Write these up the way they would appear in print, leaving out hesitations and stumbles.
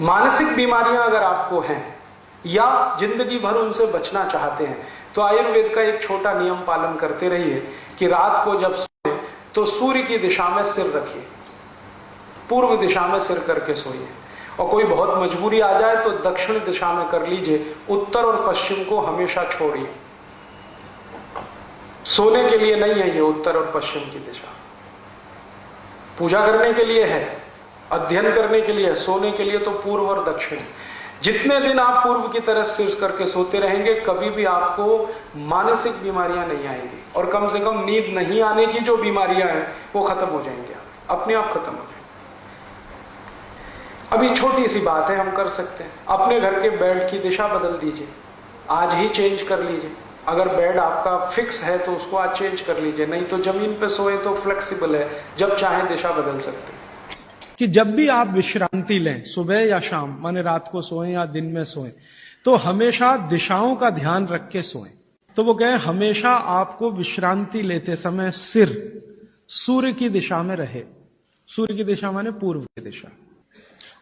मानसिक बीमारियां अगर आपको हैं या जिंदगी भर उनसे बचना चाहते हैं तो आयुर्वेद का एक छोटा नियम पालन करते रहिए कि रात को जब सोए तो सूर्य की दिशा में सिर रखिए, पूर्व दिशा में सिर करके सोइए। और कोई बहुत मजबूरी आ जाए तो दक्षिण दिशा में कर लीजिए, उत्तर और पश्चिम को हमेशा छोड़िए। सोने के लिए नहीं है ये उत्तर और पश्चिम की दिशा, पूजा करने के लिए है, अध्ययन करने के लिए है, सोने के लिए तो पूर्व और दक्षिण। जितने दिन आप पूर्व की तरफ सिर करके सोते रहेंगे कभी भी आपको मानसिक बीमारियां नहीं आएंगी, और कम से कम नींद नहीं आने की जो बीमारियां हैं वो खत्म हो जाएंगी, अपने आप खत्म हो जाएंगी। अभी छोटी सी बात है, हम कर सकते हैं, अपने घर के बेड की दिशा बदल दीजिए, आज ही चेंज कर लीजिए। अगर बेड आपका फिक्स है तो उसको आज चेंज कर लीजिए, नहीं तो जमीन पे सोए तो फ्लेक्सिबल है, जब चाहे दिशा बदल सकते हैं। कि जब भी आप विश्रांति लें, सुबह या शाम, माने रात को सोएं या दिन में सोएं, तो हमेशा दिशाओं का ध्यान रख के सोएं। तो वो कहें हमेशा आपको विश्रांति लेते समय सिर सूर्य की दिशा में रहे, सूर्य की दिशा माने पूर्व की दिशा,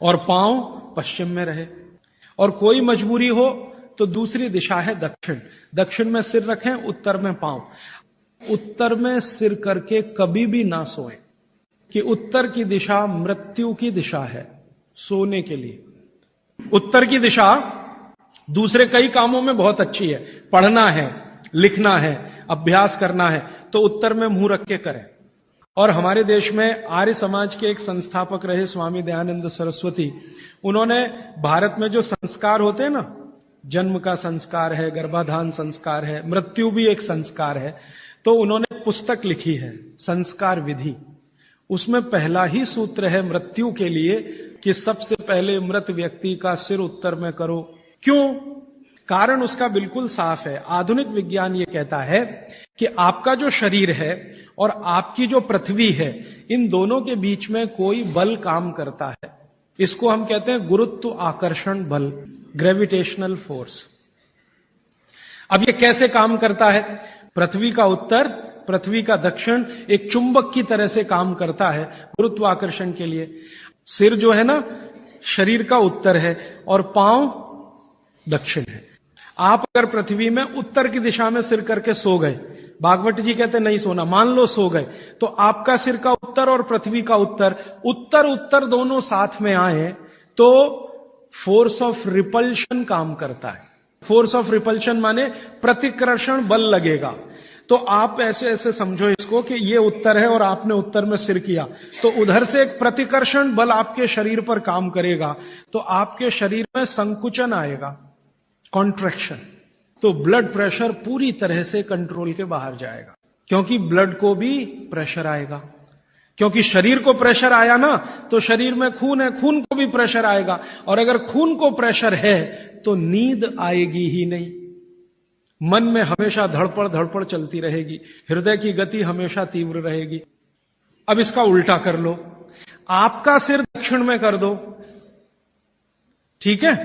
और पांव पश्चिम में रहे। और कोई मजबूरी हो तो दूसरी दिशा है दक्षिण, दक्षिण में सिर रखें, उत्तर में पांव। उत्तर में सिर करके कभी भी ना सोएं, कि उत्तर की दिशा मृत्यु की दिशा है सोने के लिए। उत्तर की दिशा दूसरे कई कामों में बहुत अच्छी है, पढ़ना है, लिखना है, अभ्यास करना है, तो उत्तर में मुंह रख के करें। और हमारे देश में आर्य समाज के एक संस्थापक रहे स्वामी दयानंद सरस्वती, उन्होंने भारत में जो संस्कार होते हैं ना, जन्म का संस्कार है, गर्भाधान संस्कार है, मृत्यु भी एक संस्कार है, तो उन्होंने पुस्तक लिखी है संस्कार विधि। उसमें पहला ही सूत्र है मृत्यु के लिए कि सबसे पहले मृत व्यक्ति का सिर उत्तर में करो। क्यों? कारण उसका बिल्कुल साफ है। आधुनिक विज्ञान यह कहता है कि आपका जो शरीर है और आपकी जो पृथ्वी है, इन दोनों के बीच में कोई बल काम करता है। इसको हम कहते हैं गुरुत्व आकर्षण बल, ग्रेविटेशनल फोर्स। अब ये कैसे काम करता है? पृथ्वी का उत्तर, पृथ्वी का दक्षिण एक चुंबक की तरह से काम करता है गुरुत्वाकर्षण के लिए। सिर जो है ना, शरीर का उत्तर है और पांव दक्षिण है। आप अगर पृथ्वी में उत्तर की दिशा में सिर करके सो गए, भागवत जी कहते नहीं सोना, मान लो सो गए, तो आपका सिर का उत्तर और पृथ्वी का उत्तर, उत्तर उत्तर दोनों साथ में आए तो फोर्स ऑफ रिपल्शन काम करता है। फोर्स ऑफ रिपल्शन माने प्रतिकर्षण बल लगेगा। तो आप ऐसे ऐसे समझो इसको कि ये उत्तर है और आपने उत्तर में सिर किया, तो उधर से एक प्रतिकर्षण बल आपके शरीर पर काम करेगा, तो आपके शरीर में संकुचन आएगा, कॉन्ट्रैक्शन। तो ब्लड प्रेशर पूरी तरह से कंट्रोल के बाहर जाएगा, क्योंकि ब्लड को भी प्रेशर आएगा। क्योंकि शरीर को प्रेशर आया ना, तो शरीर में खून है, खून को भी प्रेशर आएगा, और अगर खून को प्रेशर है तो नींद आएगी ही नहीं। मन में हमेशा धड़पड़ धड़पड़ चलती रहेगी, हृदय की गति हमेशा तीव्र रहेगी। अब इसका उल्टा कर लो, आपका सिर दक्षिण में कर दो, ठीक है?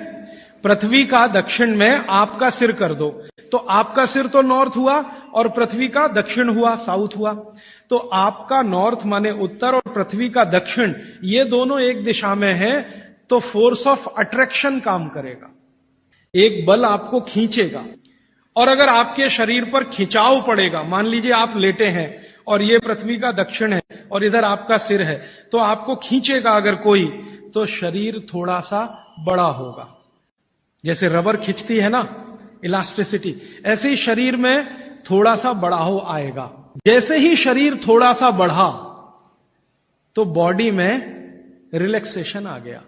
पृथ्वी का दक्षिण में आपका सिर कर दो, तो आपका सिर तो नॉर्थ हुआ और पृथ्वी का दक्षिण हुआ, साउथ हुआ। तो आपका नॉर्थ माने उत्तर और पृथ्वी का दक्षिण, ये दोनों एक दिशा में हैं, तो फोर्स ऑफ अट्रैक्शन काम करेगा, एक बल आपको खींचेगा। और अगर आपके शरीर पर खिंचाव पड़ेगा, मान लीजिए आप लेटे हैं और ये पृथ्वी का दक्षिण है और इधर आपका सिर है, तो आपको खींचेगा अगर कोई, तो शरीर थोड़ा सा बड़ा होगा। जैसे रबर खींचती है ना, इलास्टिसिटी, ऐसे ही शरीर में थोड़ा सा बढ़ाव आएगा। जैसे ही शरीर थोड़ा सा बढ़ा तो बॉडी में रिलैक्सेशन आ गया।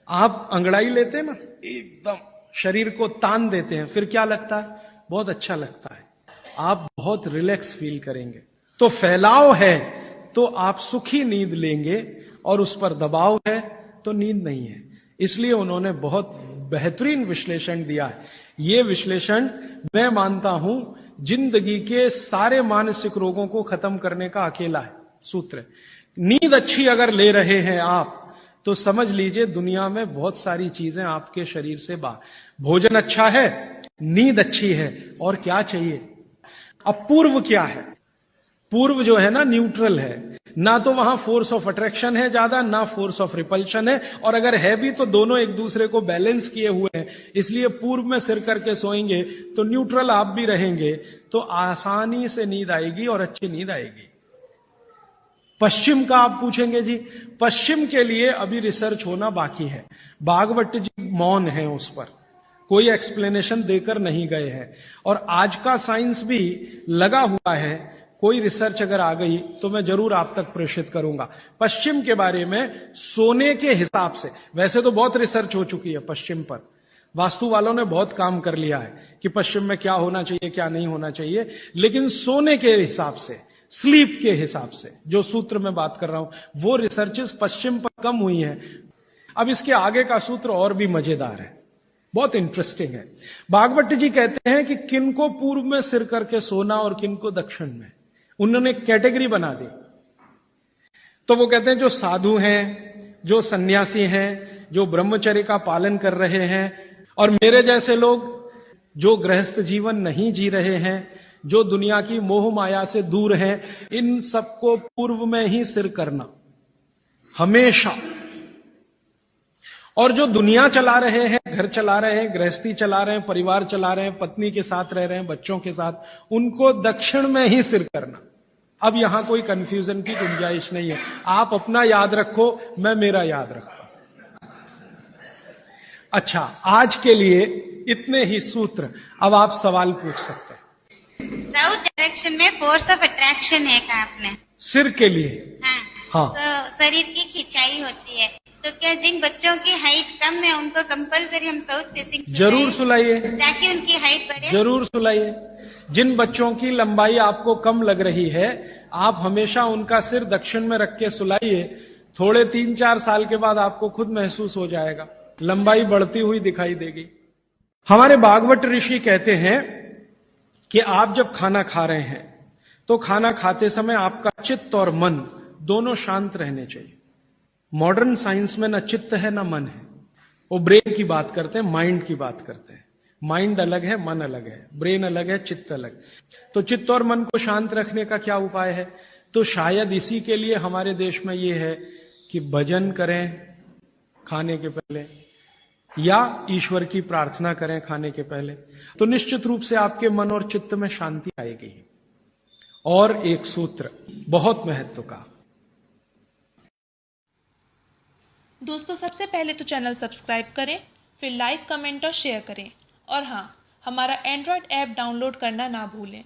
आप अंगड़ाई लेते हैं ना, एकदम शरीर को तान देते हैं, फिर क्या लगता है? बहुत अच्छा लगता है, आप बहुत रिलैक्स फील करेंगे। तो फैलाव है तो आप सुखी नींद लेंगे, और उस पर दबाव है तो नींद नहीं है। इसलिए उन्होंने बहुत बेहतरीन विश्लेषण दिया है। यह विश्लेषण मैं मानता हूं जिंदगी के सारे मानसिक रोगों को खत्म करने का अकेला है सूत्र। नींद अच्छी अगर ले रहे हैं आप, तो समझ लीजिए दुनिया में बहुत सारी चीजें आपके शरीर से बाहर। भोजन अच्छा है, नींद अच्छी है, और क्या चाहिए? अब पूर्व क्या है? पूर्व जो है ना न्यूट्रल है, ना तो वहां फोर्स ऑफ अट्रैक्शन है ज्यादा, ना फोर्स ऑफ रिपल्शन है, और अगर है भी तो दोनों एक दूसरे को बैलेंस किए हुए हैं। इसलिए पूर्व में सिर करके सोएंगे तो न्यूट्रल आप भी रहेंगे, तो आसानी से नींद आएगी और अच्छी नींद आएगी। पश्चिम का आप पूछेंगे जी, पश्चिम के लिए अभी रिसर्च होना बाकी है। भागवत जी मौन है उस पर, कोई एक्सप्लेनेशन देकर नहीं गए हैं, और आज का साइंस भी लगा हुआ है। कोई रिसर्च अगर आ गई तो मैं जरूर आप तक प्रेषित करूंगा। पश्चिम के बारे में सोने के हिसाब से, वैसे तो बहुत रिसर्च हो चुकी है पश्चिम पर, वास्तु वालों ने बहुत काम कर लिया है कि पश्चिम में क्या होना चाहिए क्या नहीं होना चाहिए, लेकिन सोने के हिसाब से, स्लीप के हिसाब से जो सूत्र में बात कर रहा हूं, वो रिसर्चेस पश्चिम पर कम हुई हैं। अब इसके आगे का सूत्र और भी मजेदार है, बहुत इंटरेस्टिंग है। भागवत जी कहते हैं कि किनको पूर्व में सिर करके सोना और किनको दक्षिण में, उन्होंने कैटेगरी बना दी। तो वो कहते हैं जो साधु हैं, जो सन्यासी हैं, जो ब्रह्मचर्य का पालन कर रहे हैं, और मेरे जैसे लोग जो गृहस्थ जीवन नहीं जी रहे हैं, जो दुनिया की मोह माया से दूर हैं, इन सबको पूर्व में ही सिर करना हमेशा। और जो दुनिया चला रहे हैं, घर चला रहे हैं, गृहस्थी चला रहे हैं, परिवार चला रहे हैं, पत्नी के साथ रह रहे हैं, बच्चों के साथ, उनको दक्षिण में ही सिर करना। अब यहां कोई कंफ्यूजन की गुंजाइश नहीं है। आप अपना याद रखो, मैं मेरा याद रखता हूं। अच्छा, आज के लिए इतने ही सूत्र। अब आप सवाल पूछ सकते हैं। साउथ डायरेक्शन में फोर्स ऑफ अट्रैक्शन है कहा आपने? सिर के लिए? हाँ। तो शरीर की खिंचाई होती है, तो क्या जिन बच्चों की हाइट कम है उनको कंपलसरी हम साउथ फेसिंग जरूर सुलाइए, ताकि उनकी हाइट बढ़े? जरूर सुलाइए। जिन बच्चों की लंबाई आपको कम लग रही है, आप हमेशा उनका सिर दक्षिण में रख के सुलाइए। थोड़े 3-4 साल के बाद आपको खुद महसूस हो जाएगा, लंबाई बढ़ती हुई दिखाई देगी। हमारे भागवत ऋषि कहते हैं कि आप जब खाना खा रहे हैं तो खाना खाते समय आपका चित्त और मन दोनों शांत रहने चाहिए। मॉडर्न साइंस में ना चित्त है ना मन है, वो ब्रेन की बात करते हैं, माइंड की बात करते हैं। माइंड अलग है, मन अलग है, ब्रेन अलग है, चित्त अलग। तो चित्त और मन को शांत रखने का क्या उपाय है? तो शायद इसी के लिए हमारे देश में ये है कि भजन करें खाने के पहले, या ईश्वर की प्रार्थना करें खाने के पहले, तो निश्चित रूप से आपके मन और चित्त में शांति आएगी। और एक सूत्र बहुत महत्व का। दोस्तों, सबसे पहले तो चैनल सब्सक्राइब करें, फिर लाइक, कमेंट और शेयर करें, और हाँ, हमारा एंड्रॉयड ऐप डाउनलोड करना ना भूलें।